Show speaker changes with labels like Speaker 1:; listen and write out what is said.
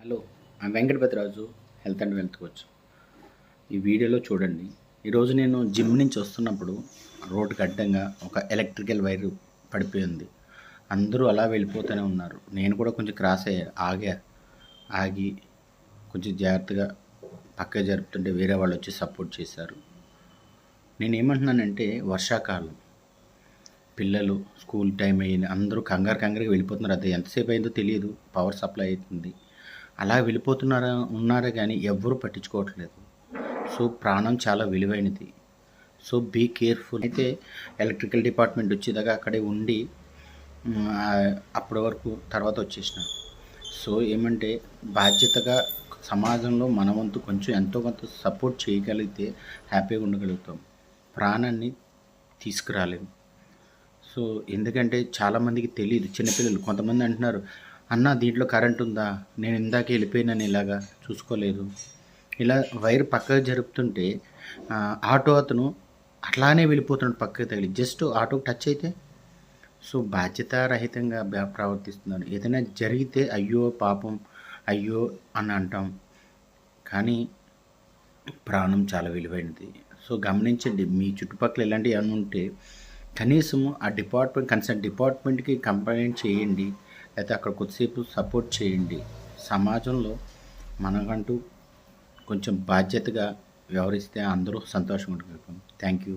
Speaker 1: Hello, Venkatapathi Raju health and wealth coach. ఈ వీడియోలో చూడండి. ఈరోజు నేను జిమ్ నుంచి వస్తున్నప్పుడు రోడ్డుకి అడ్డంగా ఒక ఎలక్ట్రికల్ వైర్ పడిపోయింది. అందరూ అలా వెళ్ళిపోతూనే ఉన్నారు. నేను కూడా కొంచెం క్రాస్ ఆగి కొంచెం జాగ్రత్తగా పక్క జరుపుతుంటే వేరే వాళ్ళు వచ్చి సపోర్ట్ చేశారు. నేనేమంటున్నానంటే, వర్షాకాలం పిల్లలు స్కూల్ టైం అయ్యింది, అందరూ కంగారుగా వెళ్ళిపోతున్నారు. అది ఎంతసేపు అయిందో తెలియదు. పవర్ సప్లై అవుతుంది, అలా ఉన్నారే కానీ ఎవ్వరూ పట్టించుకోవట్లేదు. సో ప్రాణం చాలా విలువైనది. So be careful. అయితే ఎలక్ట్రికల్ డిపార్ట్మెంట్ వచ్చేదాకా అక్కడే ఉండి అప్పటి వరకు తర్వాత వచ్చేసిన. సో ఏమంటే, బాధ్యతగా సమాజంలో మన వంతు కొంచెం ఎంతో కొంత సపోర్ట్ చేయగలిగితే హ్యాపీగా ఉండగలుగుతాం. ప్రాణాన్ని తీసుకురాలేము. సో ఎందుకంటే చాలామందికి తెలియదు. చిన్నపిల్లలు కొంతమంది అంటున్నారు, అన్న దీంట్లో కరెంట్ ఉందా, నేను ఇందాక వెళ్ళిపోయినాను, ఇలాగా చూసుకోలేదు. ఇలా వైర్ పక్కకు జరుపుతుంటే ఆటో అతను అట్లానే వెళ్ళిపోతున్నాడు పక్కకు తగిలి. జస్ట్ ఆటోకి టచ్ అయితే సో బాధ్యతారహితంగా ప్రవర్తిస్తున్నాడు. ఏదైనా జరిగితే అయ్యో పాపం అయ్యో అని అంటాం, కానీ ప్రాణం చాలా విలువైనది. సో గమనించండి, మీ చుట్టుపక్కల ఇలాంటివి ఏమైనా ఉంటే కనీసము ఆ కన్సర్న్ డిపార్ట్మెంట్కి కంప్లైంట్ చేయండి, లేకపోతే అక్కడ కొద్దిసేపు సపోర్ట్ చేయండి. సమాజంలో మనకంటూ కొంచెం బాధ్యతగా వ్యవహరిస్తే అందరూ సంతోషంగా ఉండగలుగుతాం. Thank you.